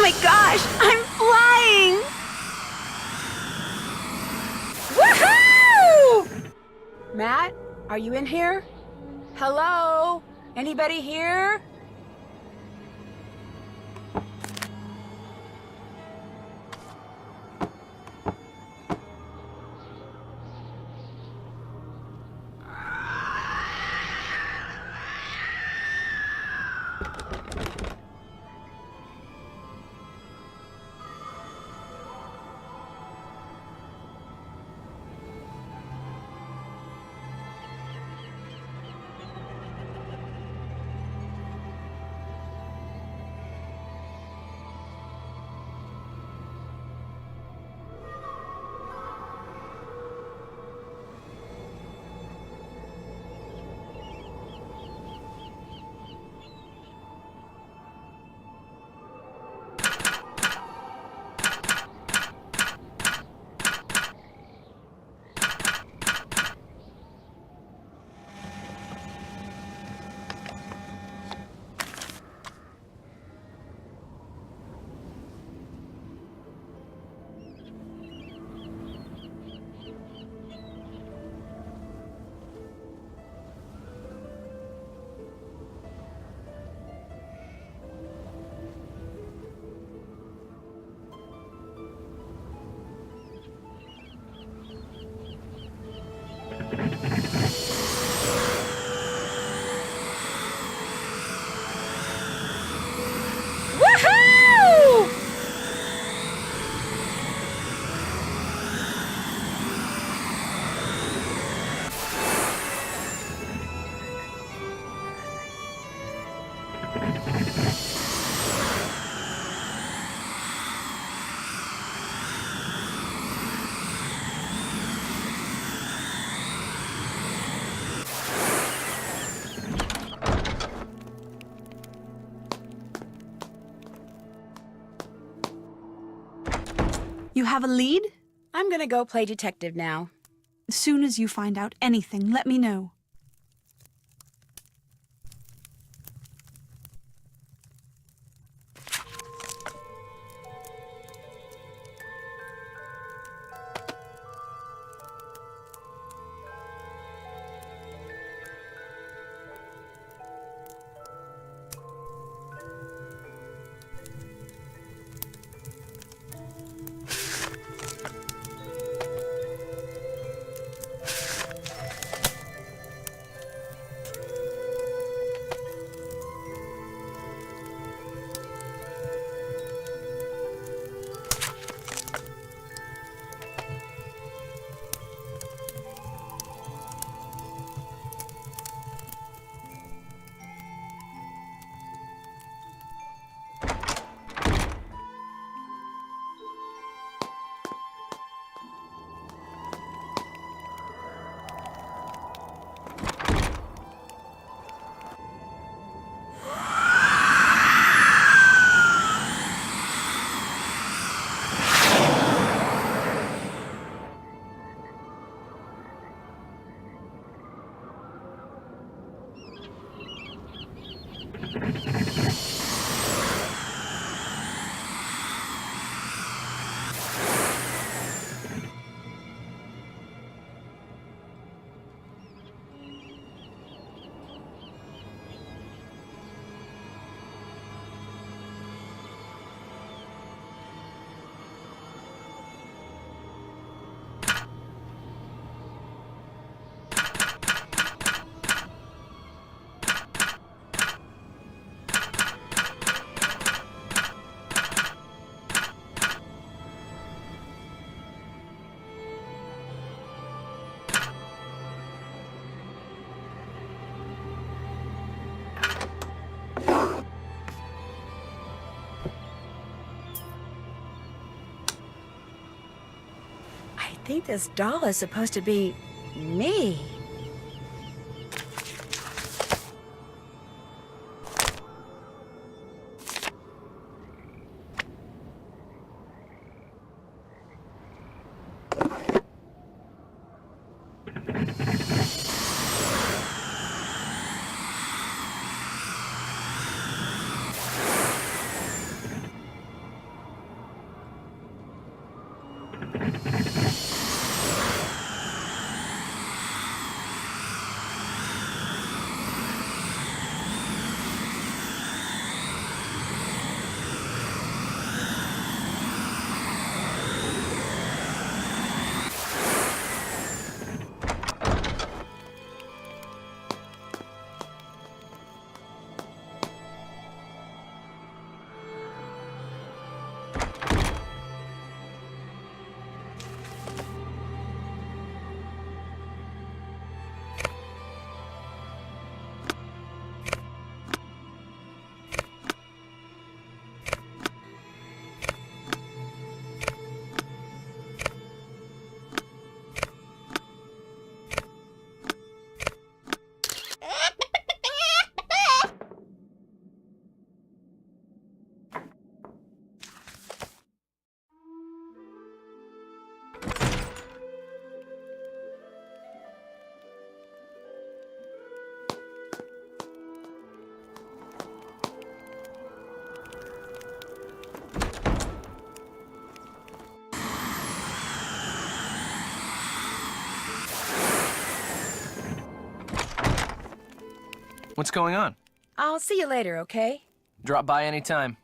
my gosh, I'm flying! Woohoo! Matt, are you in here? Hello? Anybody here? You have a lead? I'm gonna go play detective now. As soon as you find out anything, let me know. I think this doll is supposed to be me. What's going on? I'll see you later, okay? Drop by anytime.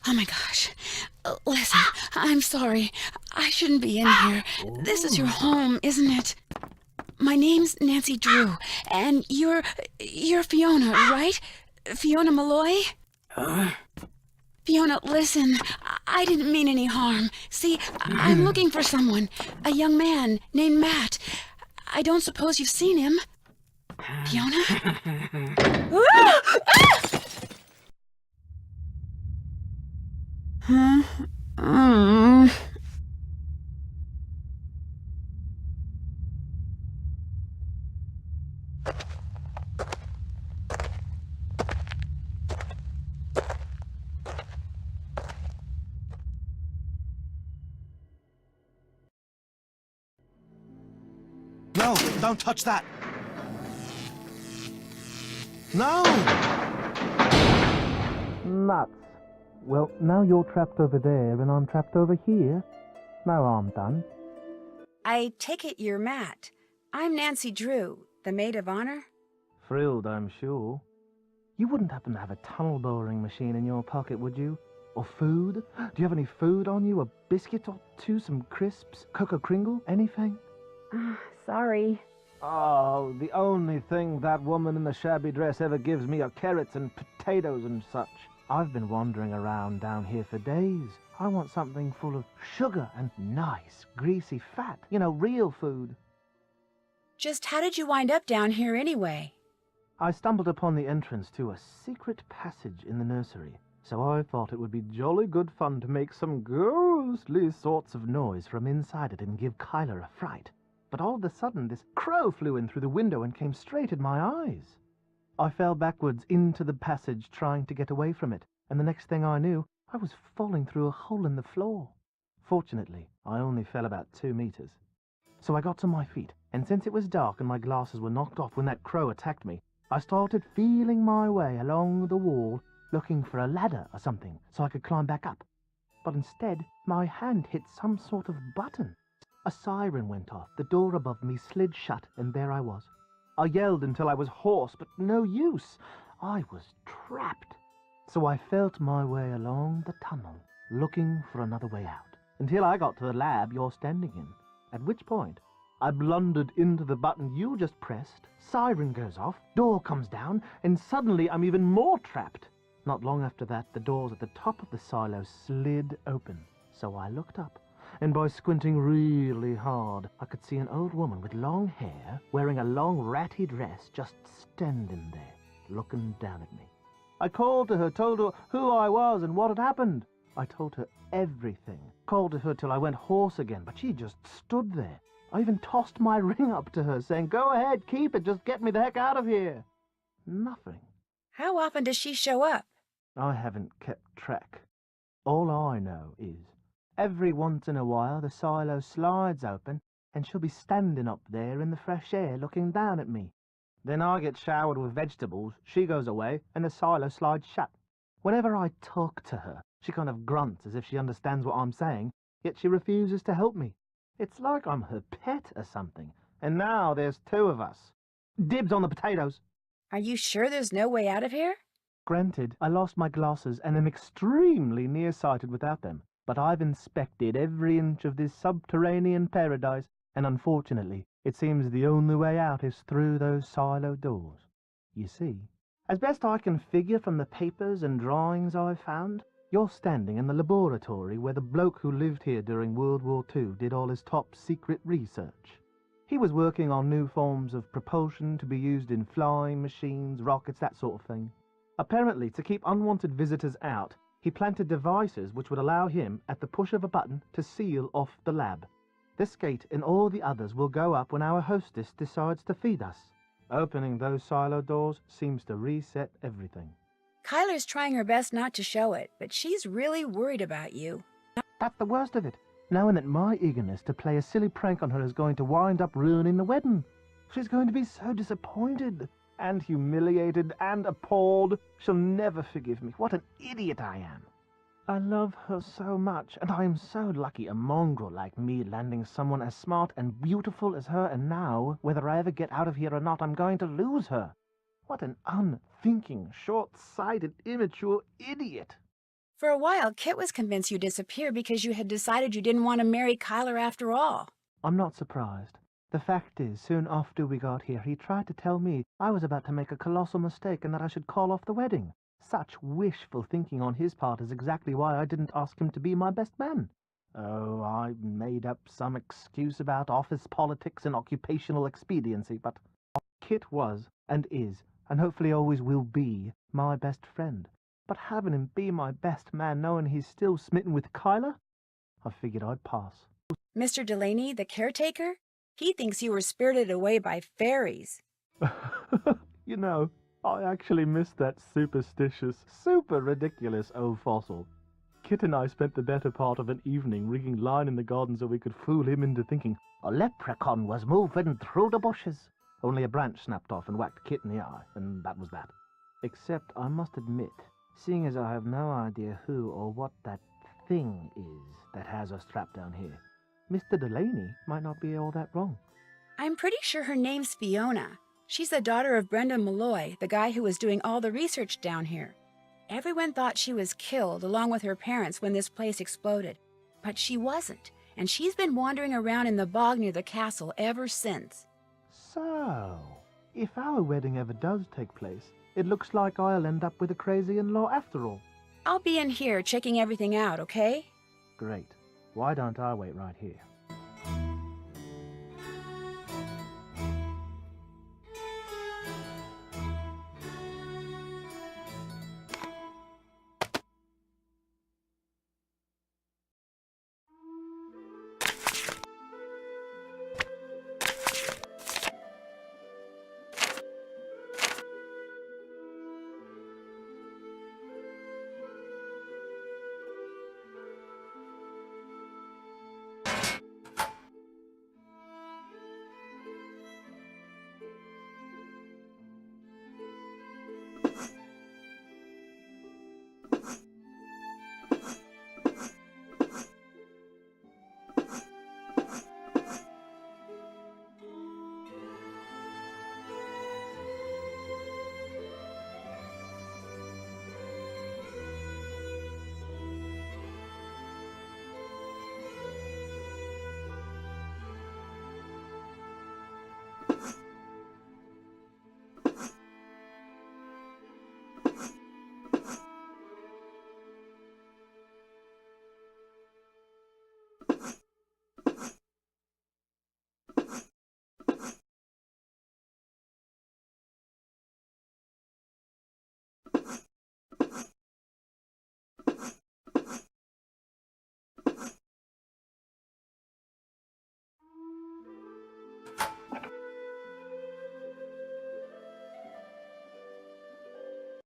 Oh my gosh. Listen, I'm sorry. I shouldn't be in here. This is your home, isn't it? My name's Nancy Drew, and you're Fiona, right? Fiona Malloy? Fiona, listen, I didn't mean any harm. See, I'm looking for someone, a young man named Matt. I don't suppose you've seen him. Fiona? No, don't touch that! No! Nuts. Well, now you're trapped over there and I'm trapped over here. No harm done. I take it you're Matt. I'm Nancy Drew, the maid of honor. Thrilled, I'm sure. You wouldn't happen to have a tunnel boring machine in your pocket, would you? Or food? Do you have any food on you? A biscuit or two? Some crisps? Cocoa Kringle? Anything? Sorry. Oh, the only thing that woman in the shabby dress ever gives me are carrots and potatoes and such. I've been wandering around down here for days. I want something full of sugar and nice, greasy fat. You know, real food. Just how did you wind up down here anyway? I stumbled upon the entrance to a secret passage in the nursery, so I thought it would be jolly good fun to make some ghostly sorts of noise from inside it and give Kyler a fright. But all of a sudden this crow flew in through the window and came straight at my eyes. I fell backwards into the passage trying to get away from it, and the next thing I knew, I was falling through a hole in the floor. Fortunately, I only fell about 2 meters. So I got to my feet, and since it was dark and my glasses were knocked off when that crow attacked me, I started feeling my way along the wall, looking for a ladder or something so I could climb back up. But instead, my hand hit some sort of button. A siren went off, the door above me slid shut, and there I was. I yelled until I was hoarse, but no use. I was trapped. So I felt my way along the tunnel, looking for another way out, until I got to the lab you're standing in, at which point I blundered into the button you just pressed, siren goes off, door comes down, and suddenly I'm even more trapped. Not long after that, the doors at the top of the silo slid open, so I looked up, and by squinting really hard, I could see an old woman with long hair, wearing a long ratty dress, just standing there, looking down at me. I called to her, told her who I was and what had happened. I told her everything, called to her till I went hoarse again, but she just stood there. I even tossed my ring up to her, saying, "Go ahead, keep it, just get me the heck out of here." Nothing. How often does she show up? I haven't kept track. All I know is, every once in a while the silo slides open, and she'll be standing up there in the fresh air looking down at me. Then I get showered with vegetables, she goes away, and the silo slides shut. Whenever I talk to her, she kind of grunts as if she understands what I'm saying, yet she refuses to help me. It's like I'm her pet or something, and now there's 2 of us. Dibs on the potatoes. Are you sure there's no way out of here? Granted, I lost my glasses and am extremely nearsighted without them, but I've inspected every inch of this subterranean paradise, and unfortunately, it seems the only way out is through those silo doors. You see, as best I can figure from the papers and drawings I've found, you're standing in the laboratory where the bloke who lived here during World War II did all his top-secret research. He was working on new forms of propulsion to be used in flying machines, rockets, that sort of thing. Apparently, to keep unwanted visitors out, he planted devices which would allow him, at the push of a button, to seal off the lab. This gate and all the others will go up when our hostess decides to feed us. Opening those silo doors seems to reset everything. Kyler's trying her best not to show it, but she's really worried about you. That's the worst of it, knowing that my eagerness to play a silly prank on her is going to wind up ruining the wedding. She's going to be so disappointed, and humiliated, and appalled. She'll never forgive me. What an idiot I am. I love her so much, and I am so lucky a mongrel like me landing someone as smart and beautiful as her, and now, whether I ever get out of here or not, I'm going to lose her. What an unthinking, short-sighted, immature idiot. For a while, Kit was convinced you'd disappear because you had decided you didn't want to marry Kyler after all. I'm not surprised. The fact is, soon after we got here, he tried to tell me I was about to make a colossal mistake and that I should call off the wedding. Such wishful thinking on his part is exactly why I didn't ask him to be my best man. Oh, I made up some excuse about office politics and occupational expediency, but Kit was, and is, and hopefully always will be, my best friend. But having him be my best man knowing he's still smitten with Kyler? I figured I'd pass. Mr. Delaney, the caretaker? He thinks you were spirited away by fairies. You know, I actually missed that superstitious, super ridiculous old fossil. Kit and I spent the better part of an evening rigging line in the garden so we could fool him into thinking a leprechaun was moving through the bushes. Only a branch snapped off and whacked Kit in the eye, and that was that. Except, I must admit, seeing as I have no idea who or what that thing is that has us trapped down here, Mr. Delaney might not be all that wrong. I'm pretty sure her name's Fiona. She's the daughter of Malloy, the guy who was doing all the research down here. Everyone thought she was killed along with her parents when this place exploded. But she wasn't, and she's been wandering around in the bog near the castle ever since. So, if our wedding ever does take place, it looks like I'll end up with a crazy in-law after all. I'll be in here checking everything out, okay? Great. Why don't I wait right here?